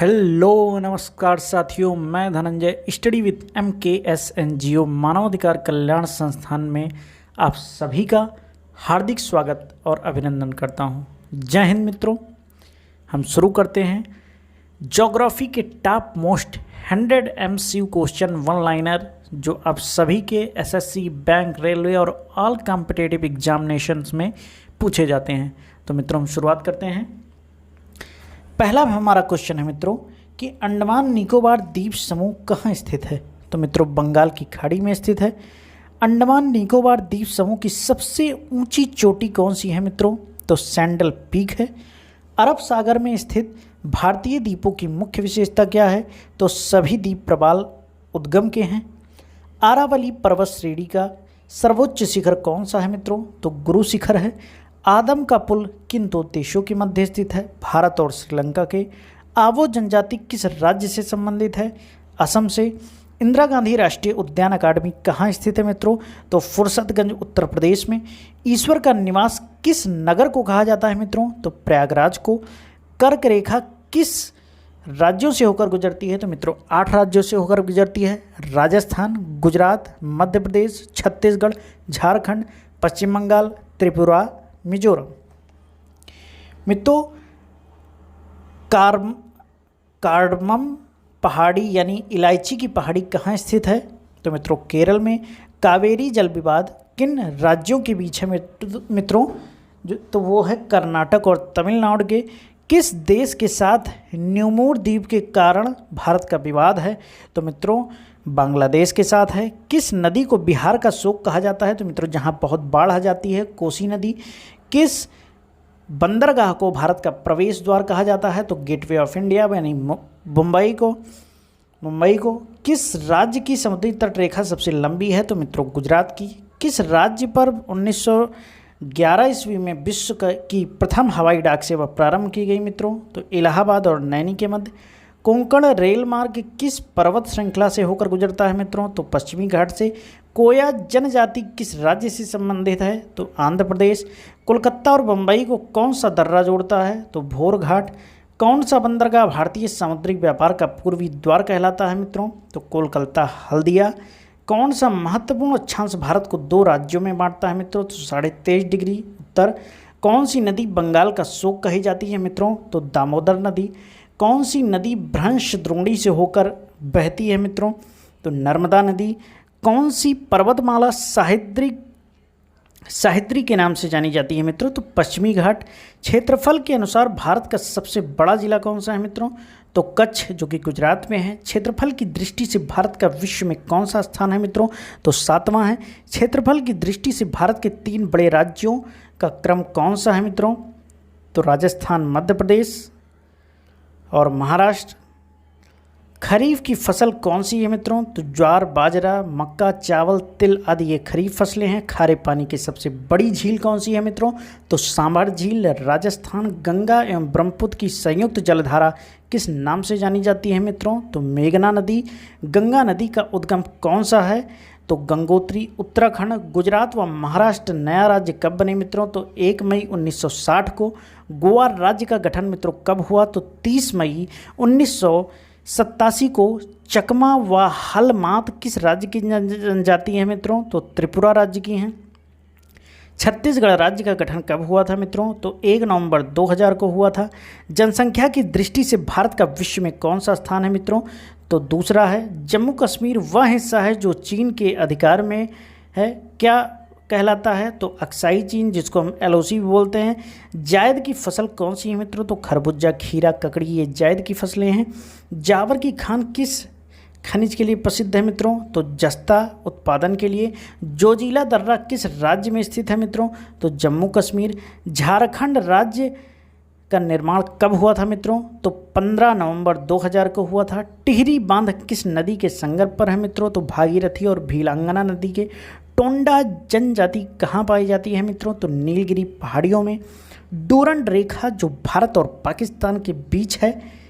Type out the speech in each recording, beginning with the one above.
Hello नमस्कार साथियों, मैं Dhananjay study with MKS NGO मानवाधिकार कल्याण संस्थान में आप सभी का हार्दिक स्वागत और अभिनंदन करता हूं। जय हिंद मित्रों। हम शुरू करते हैं ज्योग्राफी के top most 100 MCQ question one liner जो आप सभी के SSC, बैंक, रेलवे और ऑल कॉम्पिटिटिव एग्जामिनेशंस में पूछे जाते हैं। तो मित्रों हम शुरुआत करते हैं। पहला हमारा क्वेश्चन है मित्रों कि अंडमान निकोबार द्वीप समूह कहाँ स्थित है। तो मित्रों बंगाल की खाड़ी में स्थित है। अंडमान निकोबार द्वीप समूह की सबसे ऊंची चोटी कौन सी है मित्रों? तो सैंडल पीक है। अरब सागर में स्थित भारतीय द्वीपों की मुख्य विशेषता क्या है? तो सभी द्वीप प्रबाल उद्गम के हैं। आरावली पर्वत श्रेणी का सर्वोच्च शिखर कौन सा है मित्रों? तो गुरु शिखर है। आदम का पुल किन दो देशों के मध्य स्थित है? भारत और श्रीलंका के। आवो जनजाति किस राज्य से संबंधित है? असम से। इंदिरा गांधी राष्ट्रीय उद्यान अकादमी कहाँ स्थित है मित्रों? तो फुर्सतगंज उत्तर प्रदेश में। ईश्वर का निवास किस नगर को कहा जाता है मित्रों? तो प्रयागराज को। कर्क रेखा किस राज्यों से होकर गुजरती है? तो मित्रों 8 राज्यों से होकर गुजरती है। राजस्थान, गुजरात, मध्य प्रदेश, छत्तीसगढ़, झारखंड, पश्चिम बंगाल, त्रिपुरा, मिजोरम। मित्रों कार्डमम पहाड़ी यानी इलायची की पहाड़ी कहाँ स्थित है? तो मित्रों केरल में। कावेरी जल विवाद किन राज्यों के बीच है मित्रों? तो वो है कर्नाटक और तमिलनाडु के। किस देश के साथ न्यूमोर द्वीप के कारण भारत का विवाद है? तो मित्रों बांग्लादेश के साथ है। किस नदी को बिहार का शोक कहा जाता है? तो मित्रों जहाँ बहुत बाढ़ आ जाती है, कोसी नदी। किस बंदरगाह को भारत का प्रवेश द्वार कहा जाता है? तो गेटवे ऑफ इंडिया यानी मुंबई को। किस राज्य की समुद्री तट रेखा सबसे लंबी है? तो मित्रों गुजरात की। किस राज्य पर 1911 ईस्वी में विश्व की प्रथम हवाई डाक सेवा प्रारंभ की गई मित्रों? तो इलाहाबाद और नैनी के मध्य। कोंकण रेल मार्ग किस पर्वत श्रृंखला से होकर गुजरता है मित्रों? तो पश्चिमी घाट से। कोया जनजाति किस राज्य से संबंधित है? तो आंध्र प्रदेश। कोलकाता और बंबई को कौन सा दर्रा जोड़ता है? तो भोर घाट। कौन सा बंदरगाह भारतीय समुद्री व्यापार का पूर्वी द्वार कहलाता है मित्रों? तो कोलकाता हल्दिया। कौन सा महत्वपूर्ण अक्षांश भारत को 2 राज्यों में बांटता है मित्रों? तो 23.5 डिग्री उत्तर। कौन सी नदी बंगाल का शोक कही जाती है मित्रों? तो दामोदर नदी। कौन सी नदी भ्रंश द्रोणी से होकर बहती है मित्रों? तो नर्मदा नदी। कौन सी पर्वतमाला साहित्री के नाम से जानी जाती है मित्रों? तो पश्चिमी घाट। क्षेत्रफल के अनुसार भारत का सबसे बड़ा जिला कौन सा है मित्रों? तो कच्छ जो कि गुजरात में है। क्षेत्रफल की दृष्टि से भारत का विश्व में कौन सा स्थान है मित्रों? तो 7वां है। क्षेत्रफल की दृष्टि से भारत के 3 बड़े राज्यों का क्रम कौन सा है मित्रों? तो राजस्थान, मध्य प्रदेश और महाराष्ट्र। खरीफ की फसल कौन सी है मित्रों? तो ज्वार, बाजरा, मक्का, चावल, तिल आदि ये खरीफ फसलें हैं। खारे पानी की सबसे बड़ी झील कौन सी है मित्रों? तो सांभर झील। राजस्थान गंगा एवं ब्रह्मपुत्र की संयुक्त जलधारा किस नाम से जानी जाती है मित्रों? तो मेघना नदी। गंगा नदी का उद्गम कौन सा है? तो गंगोत्री। उत्तराखंड, गुजरात व महाराष्ट्र नया राज्य कब बने मित्रों? तो 1 मई 1960 को। गोवा राज्य का गठन मित्रों कब हुआ? तो 30 मई 1987 को। चकमा व हलमात किस राज्य की जनजाति है मित्रों? तो त्रिपुरा राज्य की हैं। छत्तीसगढ़ राज्य का गठन कब हुआ था मित्रों? तो 1 नवंबर 2000 को हुआ था। जनसंख्या की दृष्टि से भारत का विश्व में कौन सा स्थान है मित्रों? तो दूसरा है। जम्मू कश्मीर वह हिस्सा है जो चीन के अधिकार में है, क्या कहलाता है? तो अक्साई चीन जिसको हम LOC भी बोलते हैं। जायद की फसल कौन सी है मित्रों? तो खरबूजा, खीरा, ककड़ी ये जायद की फसलें हैं। जावर की खान किस खनिज के लिए प्रसिद्ध है मित्रों? तो जस्ता उत्पादन के लिए। जोजिला दर्रा किस राज्य में स्थित है मित्रों? तो जम्मू कश्मीर। झारखंड राज्य का निर्माण कब हुआ था मित्रों? तो 15 नवंबर 2000 को हुआ था। टिहरी बांध किस नदी के संगम पर है मित्रों? तो भागीरथी और भीलांगना नदी के। टोंडा जनजाति कहाँ पाई जाती है मित्रों? तो नीलगिरी पहाड़ियों में। डूरंड रेखा जो भारत और पाकिस्तान के बीच है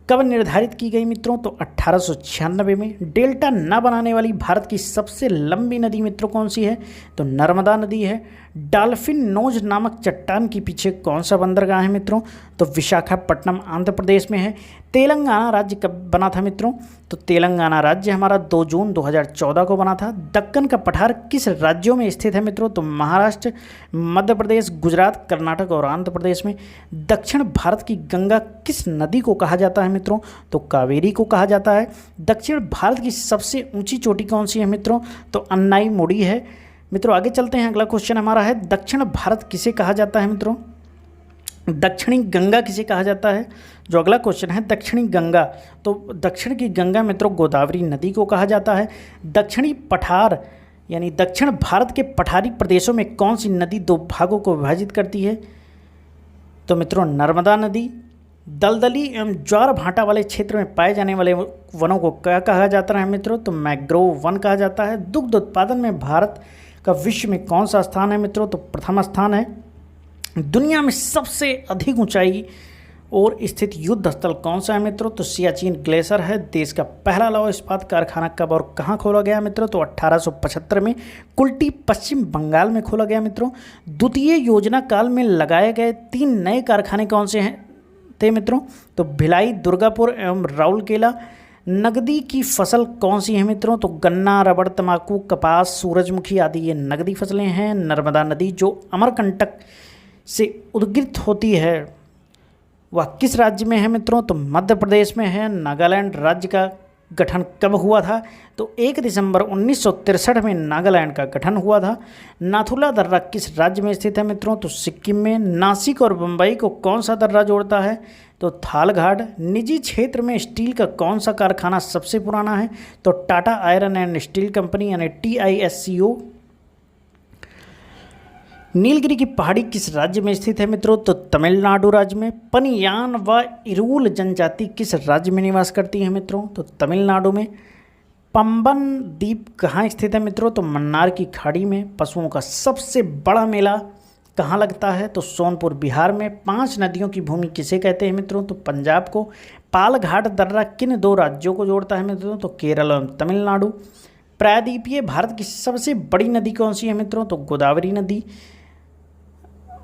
कब निर्धारित की गई मित्रों? तो 1896 में। डेल्टा न बनाने वाली भारत की सबसे लंबी नदी मित्रों कौन सी है? तो नर्मदा नदी है। डॉल्फिन नोज नामक चट्टान के पीछे कौन सा बंदरगाह है मित्रों? तो विशाखापट्टनम आंध्र प्रदेश में है। तेलंगाना राज्य कब बना था मित्रों? तो तेलंगाना राज्य हमारा 2 जून 2014 को बना था। दक्कन का पठार किस राज्यों में स्थित है मित्रों? तो महाराष्ट्र, मध्य प्रदेश, गुजरात, कर्नाटक और आंध्र प्रदेश में। दक्षिण भारत की गंगा किस नदी को कहा जाता है मित्रों? तो कावेरी को कहा जाता है। दक्षिण भारत की सबसे ऊंची चोटी कौन सी है मित्रों? तो अन्नाईमुड़ी है। मित्रों आगे चलते हैं, अगला क्वेश्चन हमारा है दक्षिण भारत किसे कहा जाता है मित्रों? दक्षिणी गंगा किसे कहा जाता है? जो अगला क्वेश्चन है दक्षिणी गंगा, तो दक्षिण की गंगा मित्रों गोदावरी नदी को कहा जाता है। दक्षिणी पठार यानी दक्षिण भारत के पठारी प्रदेशों में कौन सी नदी 2 भागों को विभाजित करती है? तो मित्रों नर्मदा नदी। दलदली एवं ज्वार भाटा वाले क्षेत्र में पाए जाने वाले वनों को क्या कहा जाता है मित्रों? तो मैंग्रोव वन कहा जाता है। दुग्ध उत्पादन में भारत का विश्व में कौन सा स्थान है मित्रों? तो प्रथम स्थान है। दुनिया में सबसे अधिक ऊंचाई और स्थित युद्ध स्थल कौन सा है मित्रों? तो सियाचिन ग्लेशियर है। देश का पहला लौह इस्पात कारखाना कब और कहाँ खोला गया मित्रों? तो 1875 में कुल्टी पश्चिम बंगाल में खोला गया मित्रों। द्वितीय योजना काल में लगाए गए 3 नए कारखाने कौन से हैं थे मित्रों? तो भिलाई, दुर्गापुर एवं राउरकेला। नकदी की फसल कौन सी है मित्रों? तो गन्ना, रबड़, तंबाकू, कपास, सूरजमुखी आदि ये नकदी फसलें हैं। नर्मदा नदी जो अमरकंटक से उद्गीत होती है वह किस राज्य में है मित्रों? तो मध्य प्रदेश में है। नागालैंड राज्य का गठन कब हुआ था? तो 1 दिसंबर 1963 में नागालैंड का गठन हुआ था। नाथुला दर्रा किस राज्य में स्थित है मित्रों? तो सिक्किम में। नासिक और मुंबई को कौन सा दर्रा जोड़ता है? तो थालघाट। निजी क्षेत्र में स्टील का कौन सा कारखाना सबसे पुराना है? तो Tata iron and steel company यानी TISCO। नीलगिरी की पहाड़ी किस राज्य में स्थित है मित्रों? तो तमिलनाडु राज्य में। पनियान व इरूल जनजाति किस राज्य में निवास करती है मित्रों? तो तमिलनाडु में। पंबन द्वीप कहाँ स्थित है मित्रों? तो मन्नार की खाड़ी में। पशुओं का सबसे बड़ा मेला कहाँ लगता है? तो सोनपुर बिहार में। 5 नदियों की भूमि किसे कहते हैं मित्रों? तो पंजाब को। पालघाट दर्रा किन 2 राज्यों को जोड़ता है मित्रों? तो केरल एवं तमिलनाडु। प्रायद्वीपीय भारत की सबसे बड़ी नदी कौन सी है मित्रों? तो गोदावरी नदी।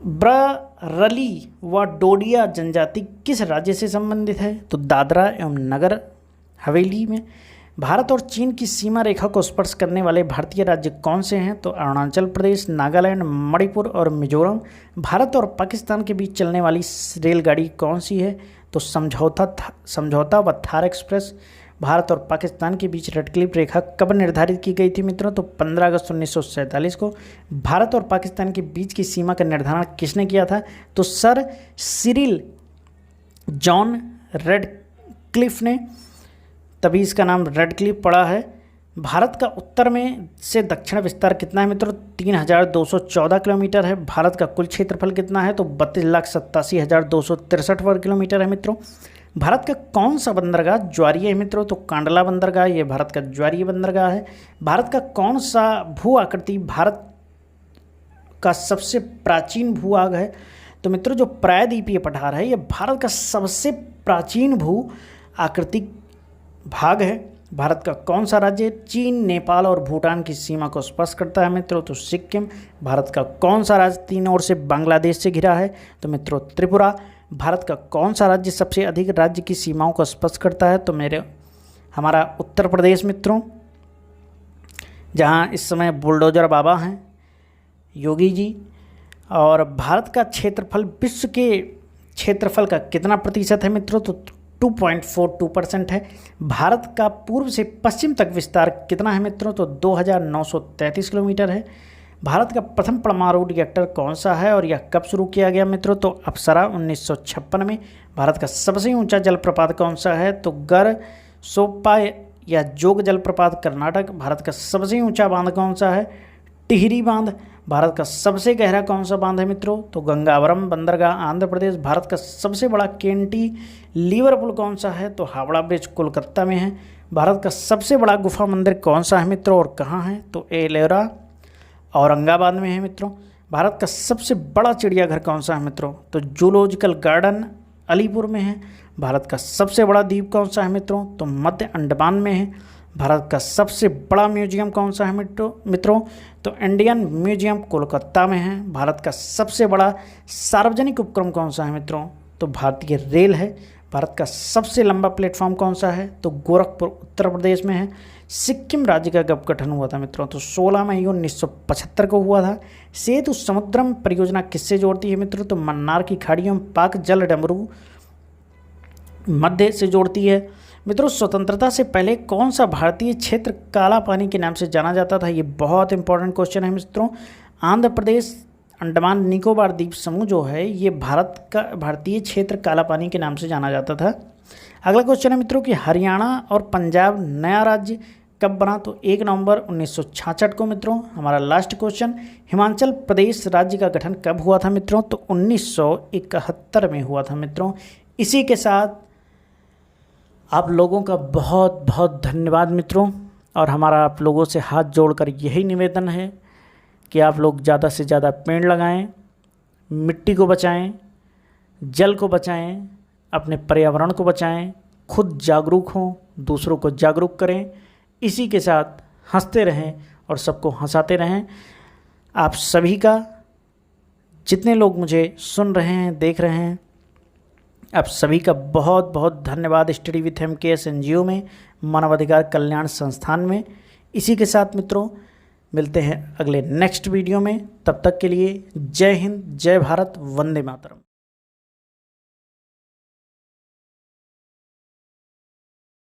ब्ररली व डोडिया जनजाति किस राज्य से संबंधित है? तो दादरा एवं नगर हवेली में। भारत और चीन की सीमा रेखा को स्पर्श करने वाले भारतीय राज्य कौन से हैं? तो अरुणाचल प्रदेश, नागालैंड, मणिपुर और मिजोरम। भारत और पाकिस्तान के बीच चलने वाली रेलगाड़ी कौन सी है? तो समझौता व थार एक्सप्रेस। भारत और पाकिस्तान के बीच रेड क्लिफ रेखा कब निर्धारित की गई थी मित्रों? तो 15 अगस्त 1947 को। भारत और पाकिस्तान के बीच की सीमा का निर्धारण किसने किया था? तो sir Cyril John red Cliff ने, तभी इसका नाम रेड क्लिफ पड़ा है। भारत का उत्तर में से दक्षिण विस्तार कितना है मित्रों? 3214 किलोमीटर है। भारत का कुल क्षेत्रफल कितना है? तो 32,87,263 वर्ग किलोमीटर है मित्रों। भारत का कौन सा बंदरगाह ज्वारीय है मित्रों? तो कांडला बंदरगाह, ये भारत का ज्वारीय बंदरगाह है। भारत का कौन सा भू आकृति भारत का सबसे प्राचीन भू आग है? तो मित्रों जो प्रायद्वीपीय पठार है ये भारत का सबसे प्राचीन भू आकृतिक भाग है। भारत का कौन सा राज्य चीन, नेपाल और भूटान की सीमा को स्पर्श करता है मित्रों? तो सिक्किम। भारत का कौन सा राज्य 3 ओर से बांग्लादेश से घिरा है? तो मित्रों त्रिपुरा। भारत का कौन सा राज्य सबसे अधिक राज्य की सीमाओं को स्पर्श करता है? तो हमारा उत्तर प्रदेश मित्रों, जहां इस समय बुलडोजर बाबा हैं योगी जी। और भारत का क्षेत्रफल विश्व के क्षेत्रफल का कितना प्रतिशत है मित्रों? तो 2.42% है। भारत का पूर्व से पश्चिम तक विस्तार कितना है मित्रों? तो 2933 किलोमीटर है। भारत का प्रथम परमाणु रिएक्टर कौन सा है और यह कब शुरू किया गया मित्रों? तो अप्सरा 1956 में। भारत का सबसे ऊंचा जलप्रपात कौन सा है? तो सोप्पा या जोग जलप्रपात कर्नाटक। भारत का सबसे ऊंचा बांध कौन सा है? टिहरी बांध। भारत का सबसे गहरा कौन सा बांध है मित्रों? तो गंगावरम बंदरगाह आंध्र प्रदेश। भारत का सबसे बड़ा कैंटिलीवर पुल कौन सा है? तो हावड़ा ब्रिज कोलकाता में है। भारत का सबसे बड़ा गुफा मंदिर कौन सा है मित्रों और कहाँ है? तो एलोरा औरंगाबाद में है मित्रों। भारत का सबसे बड़ा चिड़ियाघर कौन सा है मित्रों? तो जूलॉजिकल गार्डन अलीपुर में है। भारत का सबसे बड़ा द्वीप कौन सा है मित्रों? तो मध्य अंडमान में है। भारत का सबसे बड़ा म्यूजियम कौन सा है मित्रों? तो इंडियन म्यूजियम कोलकाता में है। भारत का सबसे बड़ा सार्वजनिक उपक्रम कौन सा है मित्रों? तो भारतीय रेल है। भारत का सबसे लंबा प्लेटफॉर्म कौन सा है? तो गोरखपुर उत्तर प्रदेश में है। सिक्किम राज्य का कब गठन हुआ था मित्रों? तो 16 मई 1975 को हुआ था। सेतु समुद्रम परियोजना किससे जोड़ती है मित्रों? तो मन्नार की खाड़ी एवं पाक जल डमरू मध्य से जोड़ती है। मित्रों, स्वतंत्रता से पहले कौन सा भारतीय क्षेत्र काला पानी के नाम से जाना जाता था? ये बहुत इंपॉर्टेंट क्वेश्चन है मित्रों। आंध्र प्रदेश अंडमान निकोबार द्वीप समूह जो है ये भारतीय क्षेत्र काला पानी के नाम से जाना जाता था। अगला क्वेश्चन है मित्रों कि हरियाणा और पंजाब नया राज्य कब बना? तो 1 नवंबर 1966 को मित्रों। हमारा लास्ट क्वेश्चन, हिमाचल प्रदेश राज्य का गठन कब हुआ था मित्रों? तो 1971 में हुआ था मित्रों। इसी के साथ आप लोगों का बहुत बहुत धन्यवाद मित्रों, और हमारा आप लोगों से हाथ जोड़कर यही निवेदन है कि आप लोग ज़्यादा से ज़्यादा पेड़ लगाएं, मिट्टी को बचाएं, जल को बचाएं, अपने पर्यावरण को बचाएं, खुद जागरूक हों, दूसरों को जागरूक करें। इसी के साथ हंसते रहें और सबको हंसाते रहें। आप सभी का, जितने लोग मुझे सुन रहे हैं, देख रहे हैं, आप सभी का बहुत बहुत धन्यवाद। स्टडी विथ MKS NGO में, मानवाधिकार कल्याण संस्थान में। इसी के साथ मित्रों मिलते हैं अगले नेक्स्ट वीडियो में। तब तक के लिए जय हिंद, जय भारत, वंदे मातरम।